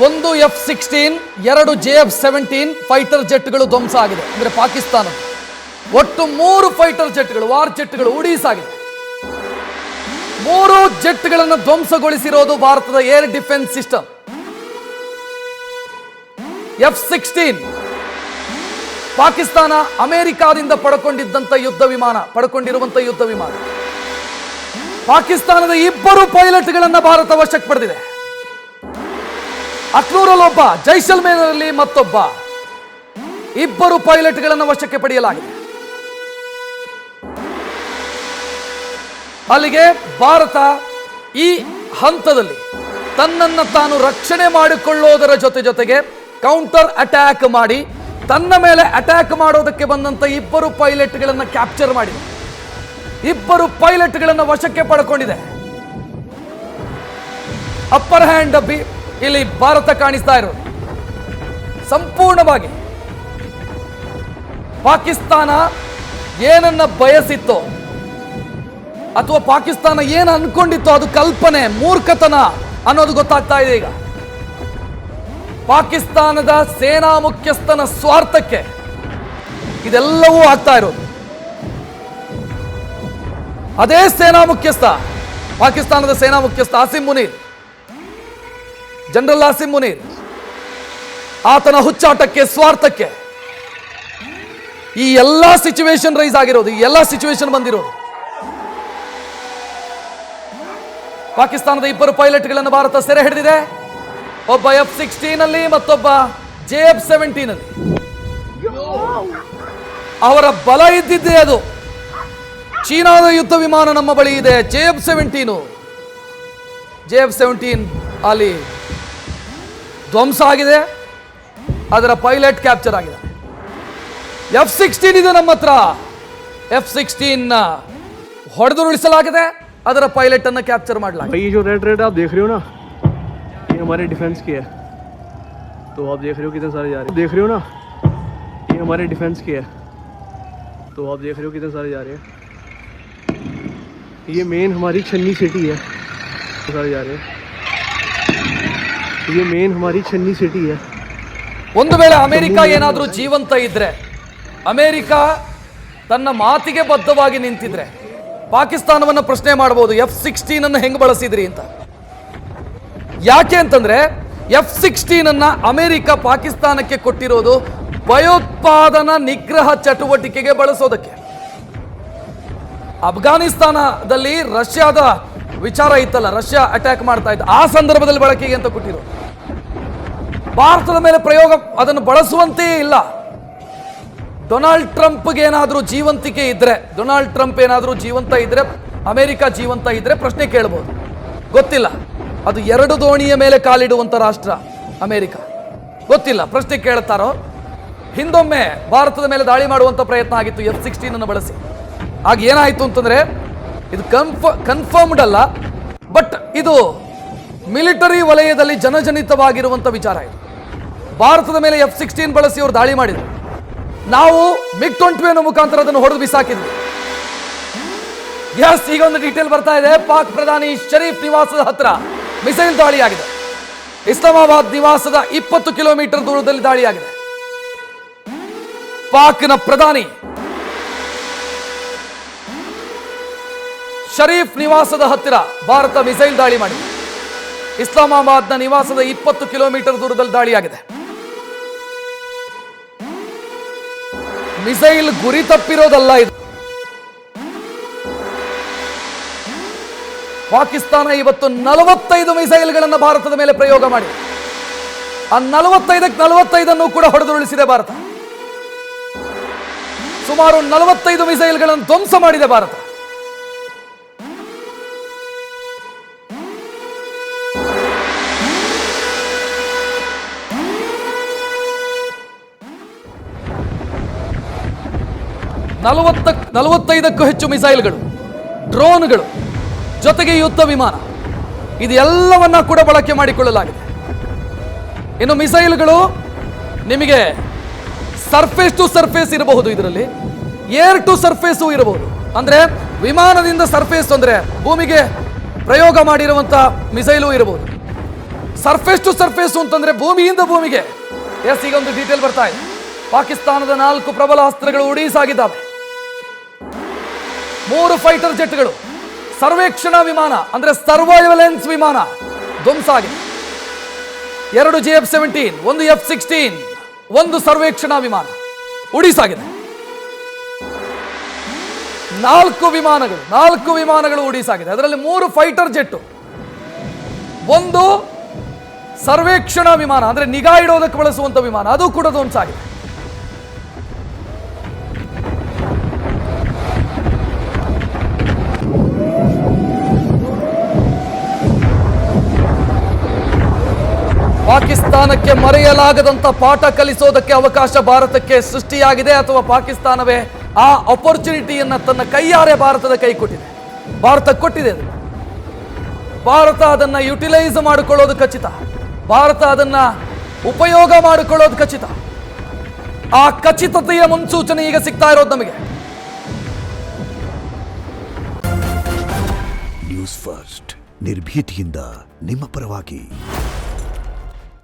ಒಂದು F-16, 2 JF-17 fighter ಜೆಟ್ಗಳು ಧ್ವಂಸ ಆಗಿದೆ. ಅಂದ್ರೆ ಪಾಕಿಸ್ತಾನ ಒಟ್ಟು 3 ಫೈಟರ್ ಜೆಟ್ಗಳು, ವಾರ್ ಜೆಟ್ಗಳು ಉಡೀಸಾಗಿದೆ. 3 ಜೆಟ್ಗಳನ್ನು ಧ್ವಂಸಗೊಳಿಸಿರೋದು ಭಾರತದ air defence system. F-16 Pakistan ಅಮೆರಿಕಾದಿಂದ ಪಡ್ಕೊಂಡಿರುವಂತ ಯುದ್ಧ ವಿಮಾನ. ಪಾಕಿಸ್ತಾನದ 2 ಪೈಲಟ್ಗಳನ್ನ ಭಾರತ ವಶಕ್ಕೆ ಪಡೆದಿದೆ. ಅಕ್ನೂರಲ್ಲೊಬ್ಬ, ಜೈಸಲ್ಮೇರ್ನಲ್ಲಿ ಮತ್ತೊಬ್ಬ, 2 ಪೈಲಟ್ಗಳನ್ನು ವಶಕ್ಕೆ ಪಡೆಯಲಾಗಿದೆ. ಅಲ್ಲಿಗೆ ಭಾರತ ಈ ಹಂತದಲ್ಲಿ ತನ್ನನ್ನು ತಾನು ರಕ್ಷಣೆ ಮಾಡಿಕೊಳ್ಳೋದರ ಜೊತೆಗೆ ಕೌಂಟರ್ ಅಟ್ಯಾಕ್ ಮಾಡಿ ತನ್ನ ಮೇಲೆ ಅಟ್ಯಾಕ್ ಮಾಡೋದಕ್ಕೆ ಬಂದಂತ 2 ಪೈಲಟ್ಗಳನ್ನು ಕ್ಯಾಪ್ಚರ್ ಮಾಡಿದೆ. 2 ಪೈಲಟ್ಗಳನ್ನು ವಶಕ್ಕೆ ಪಡ್ಕೊಂಡಿದೆ. ಅಪ್ಪರ್ ಹ್ಯಾಂಡ್ ಇಲ್ಲಿ ಭಾರತ ಕಾಣಿಸ್ತಾ ಇರೋದು. ಸಂಪೂರ್ಣವಾಗಿ ಪಾಕಿಸ್ತಾನ ಏನನ್ನ ಬಯಸಿತ್ತೋ ಅಥವಾ ಪಾಕಿಸ್ತಾನ ಏನು ಅನ್ಕೊಂಡಿತ್ತೋ ಅದು ಕಲ್ಪನೆ, ಮೂರ್ಖತನ ಅನ್ನೋದು ಗೊತ್ತಾಗ್ತಾ ಇದೆ. ಈಗ ಪಾಕಿಸ್ತಾನದ ಸೇನಾ ಮುಖ್ಯಸ್ಥನ ಸ್ವಾರ್ಥಕ್ಕೆ ಇದೆಲ್ಲವೂ ಆಗ್ತಾ ಇರೋದು. ಅದೇ ಸೇನಾ ಮುಖ್ಯಸ್ಥ, ಪಾಕಿಸ್ತಾನದ ಸೇನಾ ಮುಖ್ಯಸ್ಥ ಜನರಲ್ ಆಸಿಮ್ ಮುನೀರ್, ಆತನ ಹುಚ್ಚಾಟಕ್ಕೆ, ಸ್ವಾರ್ಥಕ್ಕೆ ಈ ಎಲ್ಲಾ ಸಿಚುವೇಶನ್ ರೈಸ್ ಆಗಿರೋದು, ಈ ಎಲ್ಲಾ ಸಿಚುವೇಶನ್ ಬಂದಿರೋದು. ಪಾಕಿಸ್ತಾನದ 2 ಪೈಲಟ್ಗಳನ್ನು ಭಾರತ ಸೆರೆ ಹಿಡಿದಿದೆ. ಒಬ್ಬ F-16 ಅಲ್ಲಿ, ಮತ್ತೊಬ್ಬ JF-17 ಅಲ್ಲಿ. ಅವರ ಬಲ ಇದ್ದಿದ್ದೇ ಅದು. ಚೀನಾದ ಯುದ್ಧ ವಿಮಾನ ನಮ್ಮ ಬಳಿ ಇದೆ, JF-17 ಅಲ್ಲಿ ಧ್ವಂಸ ಆಗಿದೆ. ಅದರ ಪೈಲಟ್ ಕ್ಯಾಪ್ಚರ್ ಆಗಿದೆ. F-16 ಇದೆ ನಮ್ಮ ಹತ್ರ. F-16 ಹೊಡೆದುರುಳಿಸಲಾಗಿದೆ, ಅದರ ಪೈಲಟ್ ಅನ್ನು ಕ್ಯಾಪ್ಚರ್ ಮಾಡಲಾಗಿದೆ. ये जो रेड आप देख रहे हो ना, ये हमारे डिफेंस की है. तो आप देख रहे हो कितने सारे जा रहे हैं. देख रहे हो ना, ये हमारे डिफेंस की है. तो आप देख रहे हो कितने सारे जा रहे हैं. ये मेन हमारी छन्नी सिटी है. सारे जा रहे हैं. ये मेन हमारी छन्नी सिटी है. ಒಂದು ವೇಳೆ ಅಮೆರಿಕ ಏನಾದರೂ ಜೀವಂತ ಇದ್ರೆ, ಅಮೆರಿಕ ತನ್ನ ಮಾತಿಗೆ ಬದ್ಧವಾಗಿ ನಿಂತಿದ್ರೆ ಪಾಕಿಸ್ತಾನವನ್ನು ಪ್ರಶ್ನೆ ಮಾಡಬಹುದು, F-16 ಅನ್ನು ಹೆಂಗ್ ಬಳಸಿದ್ರಿ ಅಂತ. ಯಾಕೆ ಅಂತಂದ್ರೆ F-16 ಅನ್ನ ಅಮೆರಿಕ ಪಾಕಿಸ್ತಾನಕ್ಕೆ ಕೊಟ್ಟಿರೋದು ಭಯೋತ್ಪಾದನಾ ನಿಗ್ರಹ ಚಟುವಟಿಕೆಗೆ ಬಳಸೋದಕ್ಕೆ. ಅಫ್ಘಾನಿಸ್ತಾನದಲ್ಲಿ ರಷ್ಯಾದ ವಿಚಾರ ಇತ್ತಲ್ಲ, ರಷ್ಯಾ ಅಟ್ಯಾಕ್ ಮಾಡ್ತಾ ಇತ್ತು, ಆ ಸಂದರ್ಭದಲ್ಲಿ ಬಳಕೆಗೆ ಅಂತ ಕೊಟ್ಟಿರೋದು. ಭಾರತದ ಮೇಲೆ ಪ್ರಯೋಗ ಅದನ್ನು ಬಳಸುವಂತೆಯೇ ಇಲ್ಲ. ಡೊನಾಲ್ಡ್ ಟ್ರಂಪ್ಗೆ ಏನಾದರೂ ಜೀವಂತಿಕೆ ಇದ್ರೆ, ಡೊನಾಲ್ಡ್ ಟ್ರಂಪ್ ಏನಾದರೂ ಜೀವಂತ ಇದ್ರೆ, ಅಮೆರಿಕ ಜೀವಂತ ಇದ್ರೆ ಪ್ರಶ್ನೆ ಕೇಳಬಹುದು. ಗೊತ್ತಿಲ್ಲ, ಅದು 2 ದೋಣಿಯ ಮೇಲೆ ಕಾಲಿಡುವಂತ ರಾಷ್ಟ್ರ ಅಮೆರಿಕ. ಗೊತ್ತಿಲ್ಲ, ಪ್ರಶ್ನೆ ಕೇಳ್ತಾರೋ. ಹಿಂದೊಮ್ಮೆ ಭಾರತದ ಮೇಲೆ ದಾಳಿ ಮಾಡುವಂತ ಪ್ರಯತ್ನ ಆಗಿತ್ತು F-16 ಅನ್ನು ಬಳಸಿ. ಆಗ ಏನಾಯ್ತು ಅಂತಂದ್ರೆ, ಇದು ಕನ್ಫರ್ಮ್ಡ್ ಅಲ್ಲ, ಬಟ್ ಇದು ಮಿಲಿಟರಿ ವಲಯದಲ್ಲಿ ಜನಜನಿತವಾಗಿರುವಂತ ವಿಚಾರ. ಇದು ಭಾರತದ ಮೇಲೆ F-16 ಬಳಸಿ ಅವರು ದಾಳಿ ಮಾಡಿದ್ರು. ನಾವು MiG-21 ಮುಖಾಂತರ ಅದನ್ನು ಹೊಡೆದು ಬಿಸಾಕಿದ್ವಿ. ಈಗ ಒಂದು ಡೀಟೇಲ್ ಬರ್ತಾ ಇದೆ. ಪಾಕ್ ಪ್ರಧಾನಿ ಶರೀಫ್ ನಿವಾಸದ ಹತ್ರ ಮಿಸೈಲ್ ದಾಳಿಯಾಗಿದೆ. ಇಸ್ಲಾಮಾಬಾದ್ ನಿವಾಸದ 20 ಕಿಲೋಮೀಟರ್ ದೂರದಲ್ಲಿ ದಾಳಿಯಾಗಿದೆ. ಪಾಕ್ನ ಪ್ರಧಾನಿ ಶರೀಫ್ ನಿವಾಸದ ಹತ್ತಿರ ಭಾರತ ಮಿಸೈಲ್ ದಾಳಿ ಮಾಡಿದೆ. ಇಸ್ಲಾಮಾಬಾದ್ನ ನಿವಾಸದ 20 ಕಿಲೋಮೀಟರ್ ದೂರದಲ್ಲಿ ದಾಳಿಯಾಗಿದೆ. ಮಿಸೈಲ್ ಗುರಿ ತಪ್ಪಿರೋದಲ್ಲ ಇದು. ಪಾಕಿಸ್ತಾನ ಇವತ್ತು 45 ಮಿಸೈಲ್ಗಳನ್ನು ಭಾರತದ ಮೇಲೆ ಪ್ರಯೋಗ ಮಾಡಿದೆ. ಆ 45 ಕೂಡ ಹೊಡೆದುರುಳಿಸಿದೆ ಭಾರತ. ಸುಮಾರು 45 ಮಿಸೈಲ್ಗಳನ್ನು ಧ್ವಂಸ ಮಾಡಿದೆ ಭಾರತ. ನಲವತ್ತೈದಕ್ಕೂ ಹೆಚ್ಚು ಮಿಸೈಲ್ಗಳು, ಡ್ರೋನ್ಗಳು, ಜೊತೆಗೆ ಯುದ್ಧ ವಿಮಾನ, ಇದೆಲ್ಲವನ್ನ ಕೂಡ ಬಳಕೆ ಮಾಡಿಕೊಳ್ಳಲಾಗಿದೆ. ಇನ್ನು ಮಿಸೈಲ್ಗಳು ನಿಮಗೆ ಸರ್ಫೇಸ್ ಟು ಸರ್ಫೇಸ್ ಇರಬಹುದು, ಇದರಲ್ಲಿ ಏರ್ ಟು ಸರ್ಫೇಸು ಇರಬಹುದು. ಅಂದ್ರೆ ವಿಮಾನದಿಂದ ಸರ್ಫೇಸ್ ಅಂದ್ರೆ ಭೂಮಿಗೆ ಪ್ರಯೋಗ ಮಾಡಿರುವಂತಹ ಮಿಸೈಲು ಇರಬಹುದು. ಸರ್ಫೇಸ್ ಟು ಸರ್ಫೇಸ್ ಅಂತಂದ್ರೆ ಭೂಮಿಯಿಂದ ಭೂಮಿಗೆ. ಎಸ್, ಈಗ ಒಂದು ಡೀಟೇಲ್ ಬರ್ತಾ ಇದೆ. ಪಾಕಿಸ್ತಾನದ 4 ಪ್ರಬಲ ಅಸ್ತ್ರಗಳು ಉಡೀಸಾಗಿದ್ದಾವೆ. 3 ಫೈಟರ್ ಜೆಟ್ಗಳು, ಸರ್ವೇಕ್ಷಣಾ ವಿಮಾನ ಅಂದ್ರೆ ಸರ್ವೈಲೆನ್ಸ್ ವಿಮಾನ ಧ್ವಂಸ ಆಗಿದೆ. 2 JF-17, 1 F-16, 1 ಸರ್ವೇಕ್ಷಣಾ ವಿಮಾನ ಉಡೀಸಾಗಿದೆ. 4 ವಿಮಾನಗಳು ಉಡೀಸಾಗಿದೆ. ಅದರಲ್ಲಿ 3 ಫೈಟರ್ ಜೆಟ್, 1 ಸರ್ವೇಕ್ಷಣಾ ವಿಮಾನ ಅಂದ್ರೆ ನಿಗಾ ಇಡೋದಕ್ಕೆ ಬಳಸುವಂತ ವಿಮಾನ, ಅದು ಕೂಡ ಧ್ವಂಸ ಆಗಿದೆ. ಪಾಕಿಸ್ತಾನಕ್ಕೆ ಮರೆಯಲಾಗದಂತ ಪಾಠ ಕಲಿಸೋದಕ್ಕೆ ಅವಕಾಶ ಭಾರತಕ್ಕೆ ಸೃಷ್ಟಿಯಾಗಿದೆ, ಅಥವಾ ಪಾಕಿಸ್ತಾನವೇ ಆ ಅಪರ್ಚುನಿಟಿಯನ್ನ ತನ್ನ ಕೈಯಾರೆ ಭಾರತದ ಕೈ ಕೊಟ್ಟಿದೆ. ಭಾರತ ಕೊಟ್ಟಿದೆ ಅದು. ಭಾರತ ಅದನ್ನ ಯುಟಿಲೈಸ್ ಮಾಡಿಕೊಳ್ಳೋದು ಖಚಿತ. ಭಾರತ ಅದನ್ನ ಉಪಯೋಗ ಮಾಡಿಕೊಳ್ಳೋದು ಖಚಿತ. ಆ ಖಚಿತತೆಯ ಮುನ್ಸೂಚನೆ ಈಗ ಸಿಗ್ತಾ ಇರೋದು ನಮಗೆ. ನ್ಯೂಸ್ ಫಸ್ಟ್ ನಿರ್ಭೀತಿಯಿಂದ ನಿಮ್ಮ ಪರವಾಗಿ.